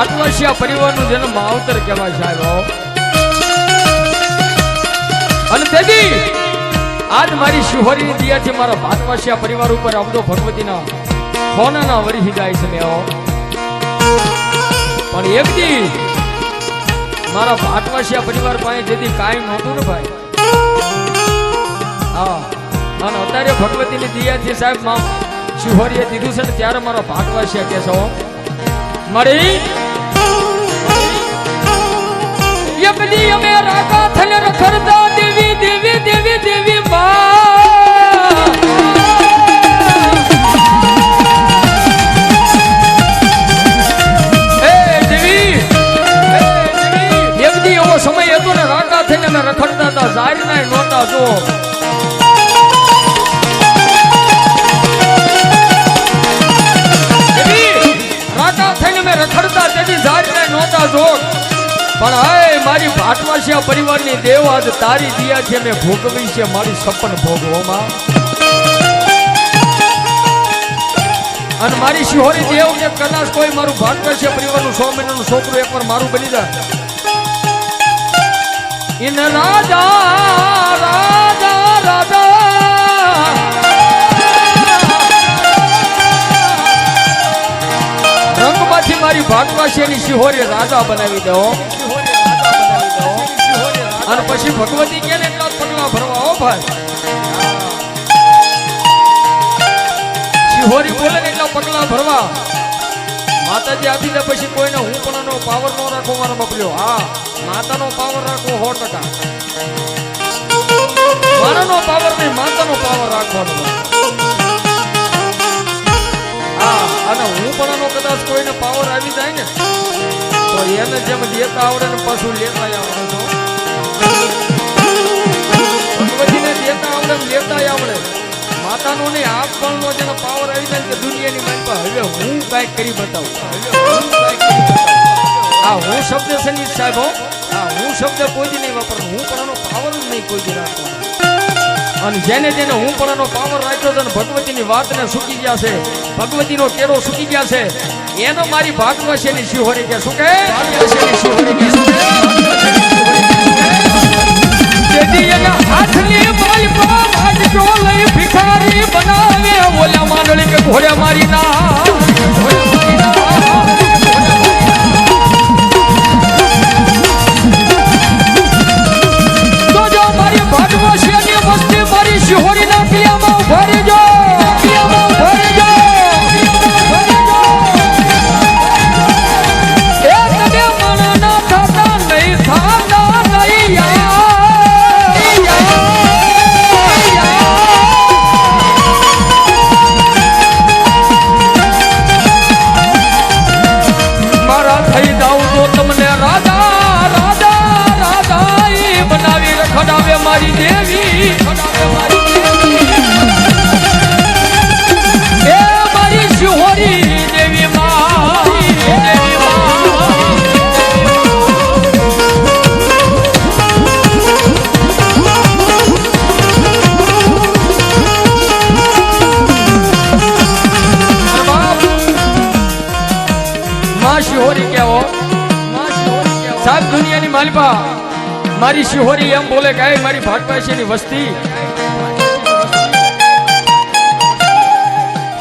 ભાટવાસિયા પરિવારનું જેને માવતર કહેવાય સાહેબ. અને તેથી આજ મારી શિહોરીની દિયાથી મારા ભાટવાસિયા પરિવાર ઉપર અબધો ભગવતીના હોનાના વરી જાય છે મેઓ. પણ એક દી મારા ભાટવાસિયા પરિવાર પાસે જેથી કાંઈ નહોતું ને ભાઈ. હા, અને અત્યારે ભગવતીની દિયાથી સાહેબ માં શિહોરીએ દીધું છે ને ત્યારે મારા ભાટવાસિયા કે છો મળી યકદી અમે રાકા થને રખડતા દેવી દેવી દેવી દેવી માં એ દેવી યકદી એવો સમય હતો ને રાકા થને અમે રખડતા હતા જાહેર ના નહોતા જો રખડતા તેથી જારી નહોતા જોગ. પણ હાય મારી ભાટવાસિયા પરિવારની દેવ આજ તારી દિયા છે મેં ભોગવી છે મારી સપન ભોગવોમાં. અને મારી શિહોરી દેવ કે કદાચ કોઈ મારું ભાટવાસિયા પરિવારનું 100 મહિનાનું છોકરું એકવાર મારું બની જાય. ઇન રાજા રાજા રાજા રંગમાંથી મારી ભાટવાસિયાની શિહોરી રાજા બનાવી દો. અને પછી ભગવતી કે ને એટલા પગલા ભરવા હો ભાઈ. શિહોરી બોલે ને એટલા પગલા ભરવા. માતાજી આપી દે પછી કોઈને હું પણ પાવર નો રાખો મારો બપલ્યો. હા, માતાનો પાવર રાખવો 100%. મારાનો પાવર નહીં, માતાનો પાવર રાખવાનો. અને હું પણ કદાચ કોઈને પાવર આવી જાય ને તો એને જેમ દેતા આવડે ને પાછું લેતા આવડે તો ભગવતીને દેતા આવડે લેતા આવડે. માતાનો નહીં આપવાનો જેનો પાવર આવી જાય કે દુનિયાની માનપા હવે હું કાંઈક કરી બતાવું. હા, હું શબ્દ છે નહીં સાહેબ. હા, હું શબ્દ કોઈ નહીં વાપરવાનો. હું પણ પાવર જ નહીં કોઈ રાખવાનો. અને જેને જેને હું પણ પાવર રાખ્યો છે ને ભગવતીની વાતને સુકી ગયા છે, ભગવતીનો કેળો સુકી ગયા છે, એનો મારી ભાટવાસિયાની શિહોરી કે શું કે ભાટવાસિયાની શિહોરી કે શું કે એના હાથની મારી પાજ જો લઈ ભિખારી બનાવે ઓલા માંડળી કે ઘોડે મારી ના મારી શિહોરી ના ક્રિયામાં ભરી જો ભરી જો એ તને મન ના થતા નહીં થતા નહીં મારા થઈ જાવ તો તમને રાજા રાજા રાજા બનાવી રખડાવે મારી દેવી. સાહેબ દુનિયાની માલિપા મારી શિહોરી એમ બોલે કે મારી ભાટવાસિયાની વસ્તી.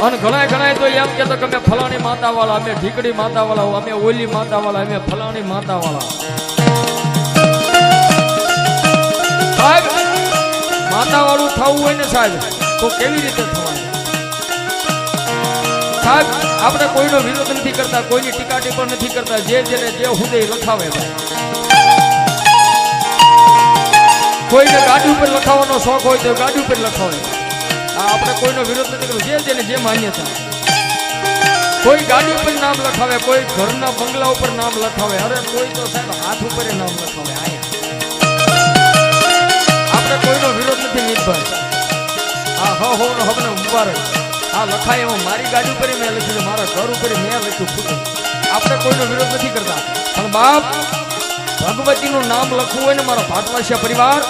અને ઘણા તો એમ કેતો કે અમે ફલાણી માતા વાળા, અમે ઢીકડી માતા વાળા, અમે ઓલી માતા વાળા, અમે ફલાણી માતા વાળા. સાહેબ માતા વાળું થવું હોય ને સાહેબ તો કેવી રીતે થવાય? સાહેબ આપણે કોઈનો વિરોધ નથી કરતા, કોઈની ટીકા ટીપણ નથી કરતા. જે જેને જે હુદય લખાવે કોઈને ગાડી ઉપર લખાવવાનો શોખ હોય તો ગાડી ઉપર લખાવે. આપણે કોઈનો વિરોધ નથી કરતો. જે જેને જે માન્યતા. કોઈ ગાડી ઉપર નામ લખાવે, કોઈ ઘરના બંગલા ઉપર નામ લખાવે. અરે કોઈ તો સાહેબ હાથ ઉપર નામ લખાવે. આપણે કોઈનો વિરોધ નથી નીતભાઈ. હા હો હો હવે મુબારક. આ લખાય એમાં મારી ગાડી ઉપર મેં લખ્યું છે, મારા ઘર ઉપર મેં લખ્યું ખુદ. આપણે કોઈનો વિરોધ નથી કરતા. પણ બાપ ભગવતીનું નામ લખવું હોય ને, મારા ભાટવાસિયા પરિવાર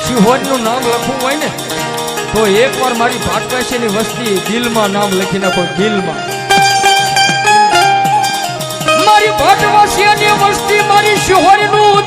શિહોરીનું નામ લખવું હોય ને તો એકવાર મારી ભાટવાસિયાની વસ્તી દિલમાં નામ લખી નાખો. દિલમાં મારી મારી ભટવાસી અને વસ્તી મારી શિહોરનું